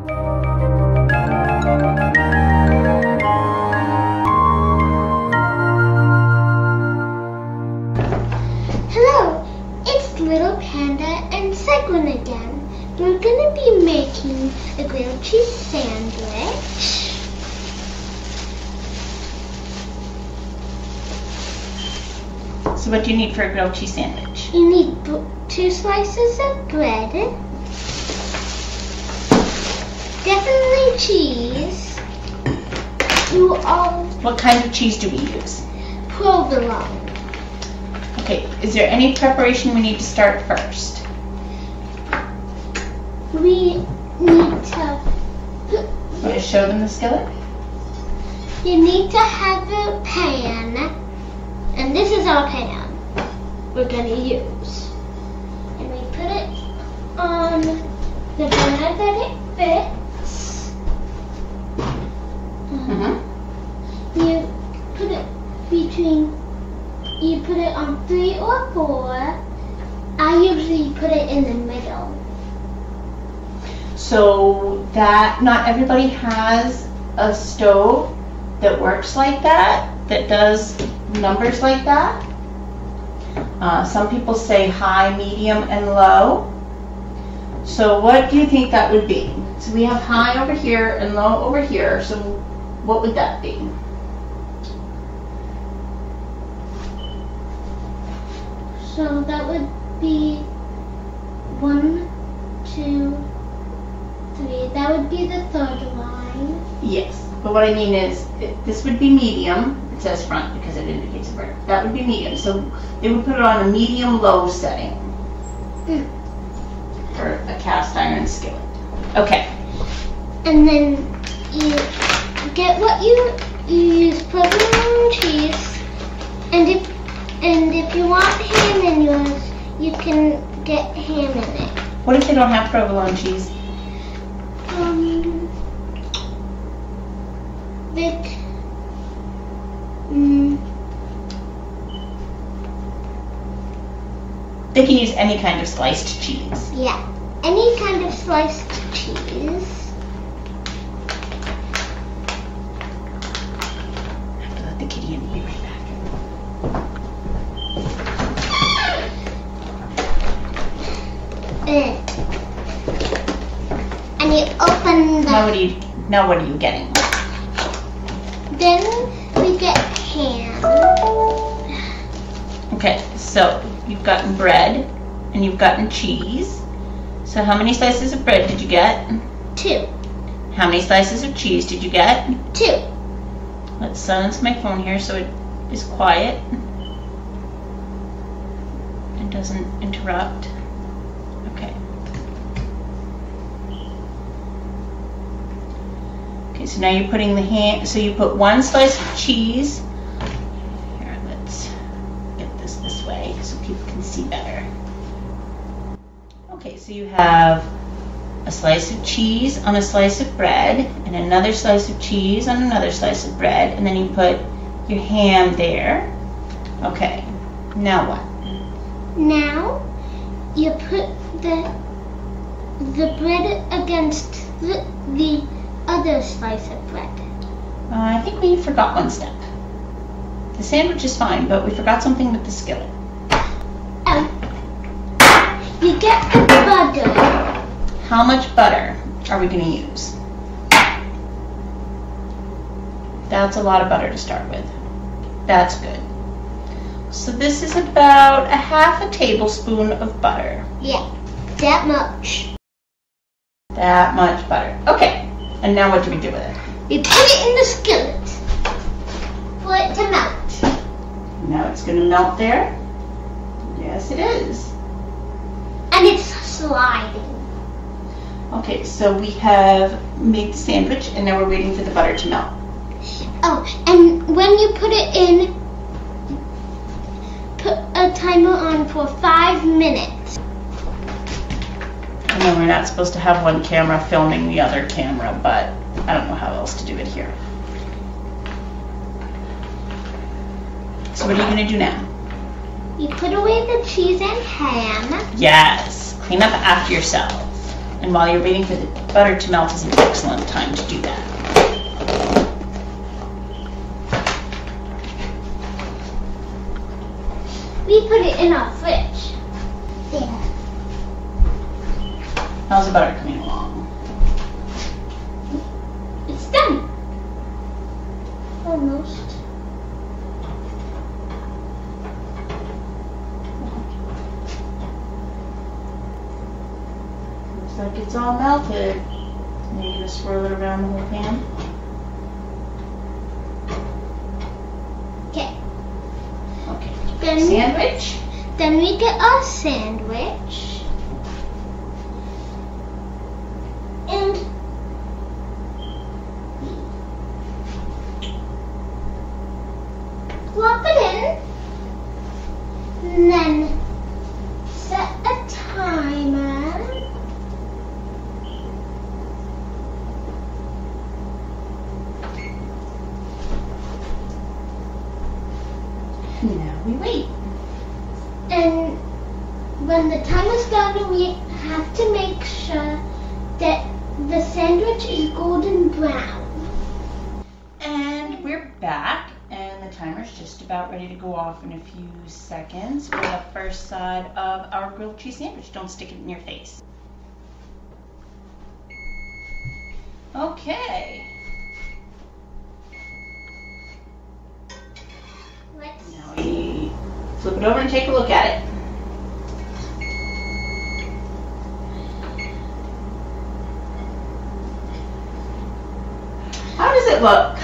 Hello, it's little Panda and Segwyne again. We're gonna be making a grilled cheese sandwich. So what do you need for a grilled cheese sandwich? You need 2 slices of bread, definitely cheese. What kind of cheese do we use? Provolone. Okay, is there any preparation we need to start first? We need to... Want to show them the skillet? You need to have a pan, and this is our pan we're going to use. And we put it on the burner that it fits. You put it you put it on 3 or 4. I usually put it in the middle. So that not everybody has a stove that works like that does numbers like that. Some people say high, medium, and low. So what do you think that would be? So we have high over here and low over here. So what would that be? So that would be 1, 2, 3. That would be the 3rd line. Yes, but what I mean is this would be medium. It says front because it indicates a burner. That would be medium. So they would put it on a medium-low setting for a cast iron skillet. Okay. And then you get what you use provolone cheese, and if you want ham in yours, you can get ham in it. What if they don't have provolone cheese? They can use any kind of sliced cheese. Yeah, any kind of sliced cheese. I have to let the kitty in and be right back. And you open the... Now what are you getting? Then we get ham. Okay, so you've gotten bread and you've gotten cheese. So how many slices of bread did you get? 2. How many slices of cheese did you get? 2. Let's silence my phone here so it is quiet and doesn't interrupt. Okay. Okay, so now you're putting the ham, so you put 1 slice of cheese. Here, let's get this way so people can see better. Okay, so you have a slice of cheese on a slice of bread and another slice of cheese on another slice of bread, and then you put your ham there. Okay, now what? Now you put the bread against the other slice of bread. I think we forgot 1 step. The sandwich is fine, but we forgot something with the skillet. You get the butter. How much butter are we going to use? That's a lot of butter to start with. That's good. So this is about a ½ tablespoon of butter. Yeah, that much. That much butter. Okay, and now what do we do with it? We put it in the skillet for it to melt. Now it's going to melt there. Yes, it is. And it's sliding. Okay, so we have made the sandwich and now we're waiting for the butter to melt. Oh, and when you put it in, put a timer on for 5 minutes. I know we're not supposed to have one camera filming the other camera, but I don't know how else to do it here. So what are you going to do now? You put away the cheese and ham. Yes, clean up after yourself. And while you're waiting for the butter to melt is an excellent time to do that. We put it in our fridge. Yeah. How's the butter coming along? It's done. Almost. Looks like it's all melted. And you're gonna swirl it around the whole pan. Okay. Okay. Then Sandwich. Then we get our sandwich. And plop it in. And then set a timer. Now we wait. And when the timer's done, we have to make sure that the sandwich is golden brown. And we're back, and the timer's just about ready to go off in a few seconds for the first side of our grilled cheese sandwich. Don't stick it in your face. Okay. Now we flip it over and take a look at it. How does it look?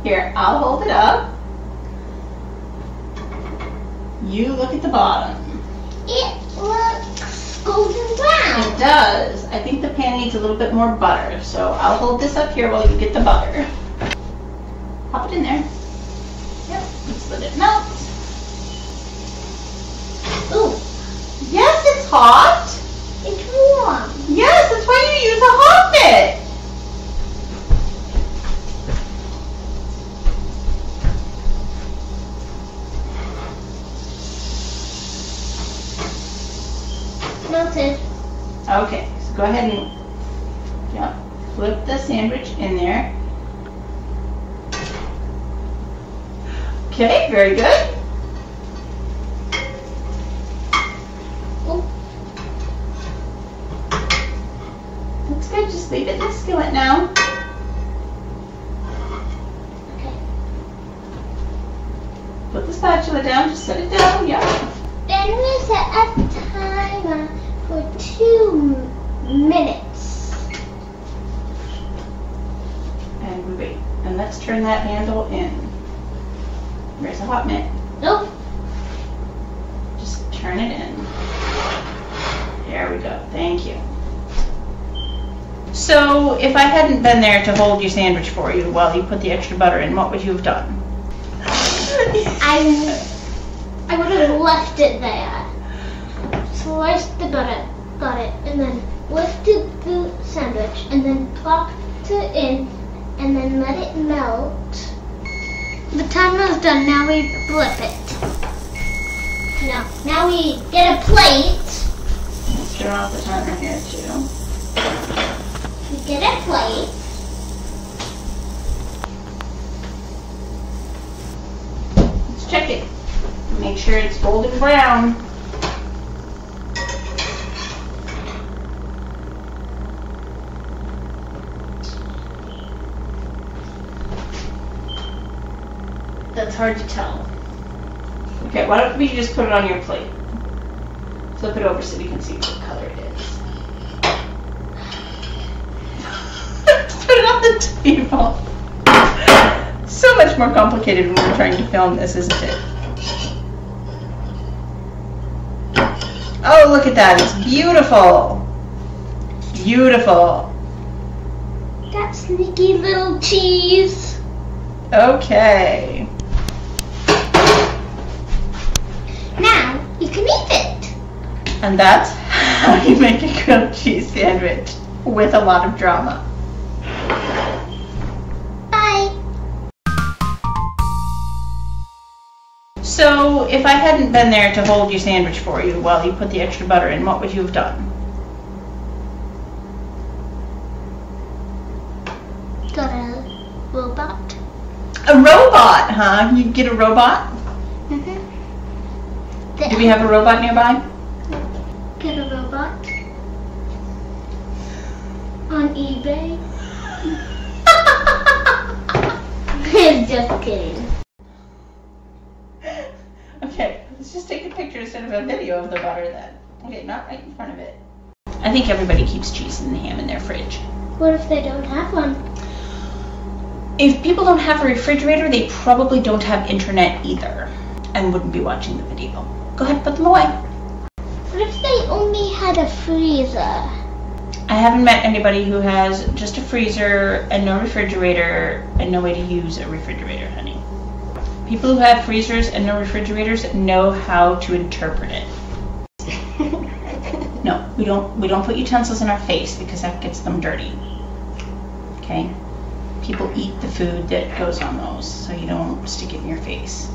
Here, I'll hold it up. You look at the bottom. It looks golden brown. It does. I think the pan needs a little bit more butter, so I'll hold this up here while you get the butter. Pop it in there. Yep, let's let it melt. Ooh, Yes, it's hot. it's warm. Yes, that's why you use a hot bit. Melted. Okay, so go ahead and flip the sandwich in there. Okay, very good. Ooh. Looks good. Just leave it in the skillet now. Okay. Put the spatula down. Just set it down. Yeah. Then we set a timer for 2 minutes. And we wait. And let's turn that handle in. Where's the hot mitt? Nope. Just turn it in. There we go. Thank you. So, if I hadn't been there to hold your sandwich for you while you put the extra butter in, what would you have done? I would have left it there. Sliced the butter, got it, and then lifted the sandwich, and then plopped it in, and then let it melt. The timer's done. Now we flip it. Now we get a plate. Let's turn off the timer here too. We get a plate. Let's check it. Make sure it's golden brown. That's hard to tell. Okay, why don't we just put it on your plate? Flip it over so we can see what color it is. Let's put it on the table. So much more complicated when we're trying to film this, isn't it? Oh, look at that. It's beautiful. Beautiful. That sneaky little cheese. Okay. Now you can eat it. And that's how you make a grilled cheese sandwich with a lot of drama. Bye. So, if I hadn't been there to hold your sandwich for you while you put the extra butter in, what would you have done? got a robot. A robot, huh? You get a robot? Mm-hmm. Do we have a robot nearby? Get a robot on eBay. Just kidding. Okay, let's just take a picture instead of a video of the butter then. Okay, not right in front of it. I think everybody keeps cheese and ham in their fridge. What if they don't have one? If people don't have a refrigerator, they probably don't have internet either and wouldn't be watching the video. Go ahead, put them away. What if they only had a freezer? I haven't met anybody who has just a freezer and no refrigerator and no way to use a refrigerator, honey. People who have freezers and no refrigerators know how to interpret it. No, we don't put utensils in our face because that gets them dirty. Okay? People eat the food that goes on those, so you don't stick it in your face.